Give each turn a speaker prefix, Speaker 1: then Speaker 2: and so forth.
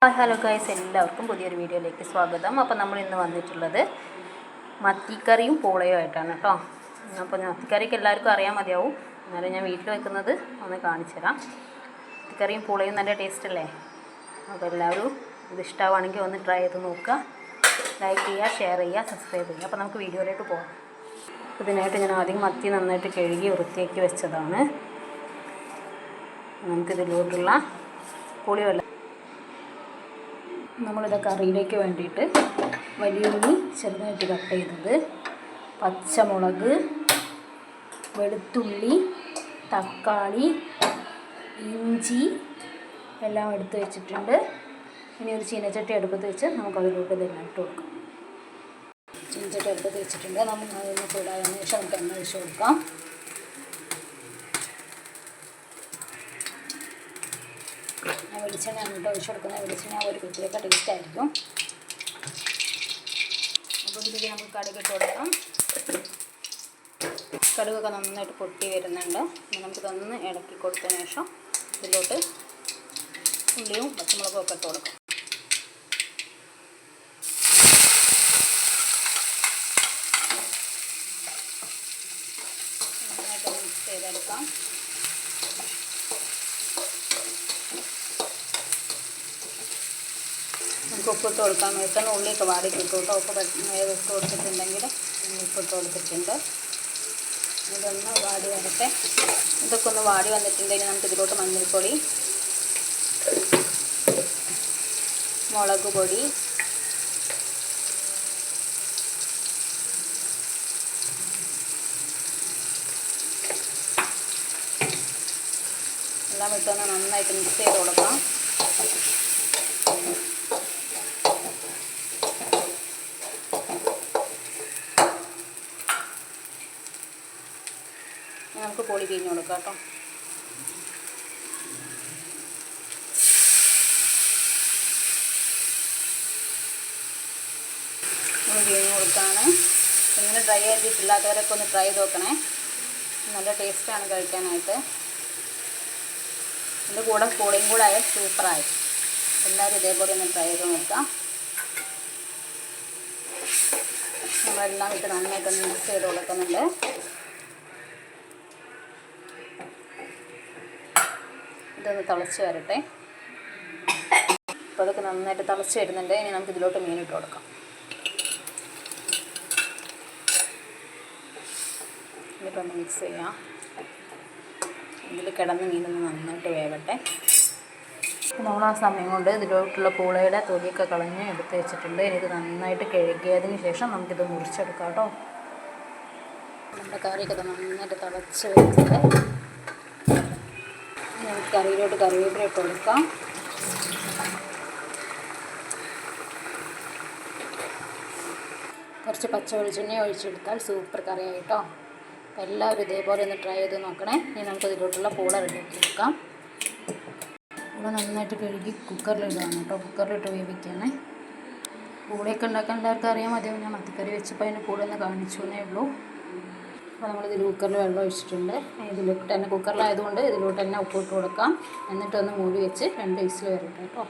Speaker 1: Hello guys, എല്ലാവർക്കും പുതിയൊരു വീഡിയോയിലേക്ക് സ്വാഗതം. അപ്പോൾ നമ്മൾ ഇന്ന് വന്നിട്ടുള്ളത് മത്തിക്കറിയും പൂളയും ആയിട്ടാണ് കേട്ടോ. അപ്പോൾ മത്തിക്കറിക്ക് എല്ലാവർക്കും അറിയാൻ മതിയാവും, എന്നാലും ഞാൻ വീട്ടിൽ വെക്കുന്നത് ഒന്ന് കാണിച്ചു തരാം. മത്തിക്കറിയും പൂളയും നല്ല ടേസ്റ്റ് അല്ലേ? അപ്പോൾ എല്ലാവരും ഇത് ഇഷ്ടമാണെങ്കിൽ ഒന്ന് ട്രൈ ചെയ്ത് നോക്കുക. ലൈക്ക് ചെയ്യുക, ഷെയർ ചെയ്യുക, സബ്സ്ക്രൈബ് ചെയ്യുക. അപ്പോൾ നമുക്ക് വീഡിയോയിലേക്ക് പോകാം. ഇതിനായിട്ട് ഞാൻ ആദ്യം മത്തി നന്നായിട്ട് കഴുകി വൃത്തിയാക്കി വെച്ചതാണ്. നമുക്കിതിലോട്ടുള്ള പുളിവെള്ളം നമ്മളിത് കറിയിലേക്ക് വേണ്ടിയിട്ട് വലിയ ഉള്ളി ചെറുതായിട്ട് കട്ട് ചെയ്തത്, പച്ചമുളക്, വെളുത്തുള്ളി, തക്കാളി, ഇഞ്ചി എല്ലാം എടുത്ത് വെച്ചിട്ടുണ്ട്. ഇനി ഒരു ചീനച്ചട്ടി അടുപ്പത്ത് വെച്ച് നമുക്കതിലോട്ട് ഇതെല്ലാം ഇട്ട് കൊടുക്കാം. ചീനച്ചട്ടി അടുപ്പത്ത് വെച്ചിട്ടുണ്ട്. നമുക്ക് അതൊന്ന് ചൂടായതിനു ശേഷം നമുക്ക് എണ്ണ ഒഴിച്ച് കൊടുക്കാം. വെളിച്ചെണ്ണ അങ്ങോട്ട് ഒഴിച്ച് കൊടുക്കുന്ന വെളിച്ചെണ്ണ ഒരു പ്രത്യേക ടേസ്റ്റ് ആയിരിക്കും. അപ്പോൾ ഇതിലേക്ക് നമുക്ക് കടുക് ഇട്ട് കൊടുക്കാം. കടുകൊക്കെ നന്നായിട്ട് പൊട്ടി വരുന്നുണ്ട്. നമുക്കിതൊന്ന് ഇളക്കി കൊടുത്തതിന് ശേഷം ഇതിലോട്ട് ഉള്ളിയും പച്ചമുളകും ഒക്കെ ഇട്ട് കൊടുക്കാം. നന്നായിട്ട് മിക്സ് ചെയ്തെടുക്കാം. നമുക്ക് ഉപ്പിട്ട് കൊടുക്കാം. പെട്ടെന്ന് ഉള്ളിയൊക്കെ വാടി കിട്ടും കേട്ടോ. ഉപ്പ് ഇട്ട് കൊടുത്തിട്ടുണ്ടെങ്കിൽ ഉപ്പിട്ട് കൊടുത്തിട്ടുണ്ട്. ഇതൊന്ന് വാടി വരട്ടെ. ഇതൊക്കെ ഒന്ന് വാടി വന്നിട്ടുണ്ടെങ്കിൽ നമുക്ക് ഇതിലോട്ട് മഞ്ഞൾപ്പൊടി, മുളക് പൊടി, എല്ലാം ഇട്ടൊന്ന് നന്നായിട്ട് മിക്സ് ചെയ്ത് കൊടുക്കാം. നമുക്ക് പൊടി പിഴിഞ്ഞ് കൊടുക്കാം കേട്ടോ. പിഴിഞ്ഞ് കൊടുക്കുകയാണ്. ഇങ്ങനെ ട്രൈ ചെയ്തിട്ടില്ലാത്തവരൊക്കെ ഒന്ന് ട്രൈ ചെയ്ത് നോക്കണേ. നല്ല ടേസ്റ്റാണ് കഴിക്കാനായിട്ട്. ഇതിൻ്റെ കൂടെ പൂളയും കൂടെ ആയാൽ സൂപ്പറായി. എല്ലാവരും ഇതേപോലെ ഒന്ന് ട്രൈ ചെയ്ത് നോക്കാം. നമ്മളെല്ലാം ഇട്ട് നന്നായിട്ടൊന്ന് മിക്സ് ചെയ്ത് കൊടുക്കുന്നുണ്ട്. ഇതൊന്ന് തിളച്ച് വരട്ടെ. അപ്പോൾ അതൊക്കെ നന്നായിട്ട് തിളച്ച് വരുന്നുണ്ട്. ഇനി നമുക്ക് ഇതിലോട്ട് മീനിട്ട് കൊടുക്കാം. എന്നിട്ടൊന്ന് മിക്സ് ചെയ്യാം. ഇതിൽ കിടന്ന് മീനൊന്ന് നന്നായിട്ട് വേവട്ടെ. നമ്മൾ ആ സമയം കൊണ്ട് ഇതിലോട്ടുള്ള പൂളയുടെ തൊലിയൊക്കെ കളഞ്ഞ് എടുത്ത് വെച്ചിട്ടുണ്ട്. ഇനി ഇത് നന്നായിട്ട് കഴുകിയതിന് ശേഷം നമുക്കിത് മുറിച്ചെടുക്കാം കേട്ടോ. നമ്മുടെ കറിയൊക്കെ നന്നായിട്ട് തിളച്ച് വെച്ചിട്ട് നമുക്ക് കറിയിലോട്ട് കറിവേപ്പില ഇട്ട് കൊടുക്കാം. കുറച്ച് പച്ച വെളിച്ചെണ്ണ ഒഴിച്ചെടുത്താൽ സൂപ്പർ കറിയായി കേട്ടോ. അപ്പോൾ എല്ലാവരും ഇതേപോലെ ഒന്ന് ട്രൈ ചെയ്ത് നോക്കണേ. ഇനി നമുക്ക് ഇതിലോട്ടുള്ള പൂള റെഡിയാക്കി എടുക്കാം. പൂള നന്നായിട്ട് കഴുകി കുക്കറിലിടാണ് കേട്ടോ. കുക്കറിലിട്ട് വേവിക്കുകയാണേ. പൂളയൊക്കെ ഉണ്ടാക്കാൻ എല്ലാവർക്കും അറിയാൻ മതിയാവും. ഞാൻ മത്തിക്കറി വെച്ചപ്പോൾ അതിന് പൂള ഒന്ന് കാണിച്ചു എന്നേ ഉള്ളൂ. അപ്പോൾ നമ്മളിതിൽ കുക്കറിൽ വെള്ളം ഒഴിച്ചിട്ടുണ്ട്. ഇതിലോട്ട് തന്നെ കുക്കറിലായതുകൊണ്ട് ഇതിലോട്ട് തന്നെ ഉപ്പിട്ട് കൊടുക്കാം. എന്നിട്ടൊന്ന് മൂടി വെച്ച് 2 വിസിൽ വരട്ടെ കേട്ടോ.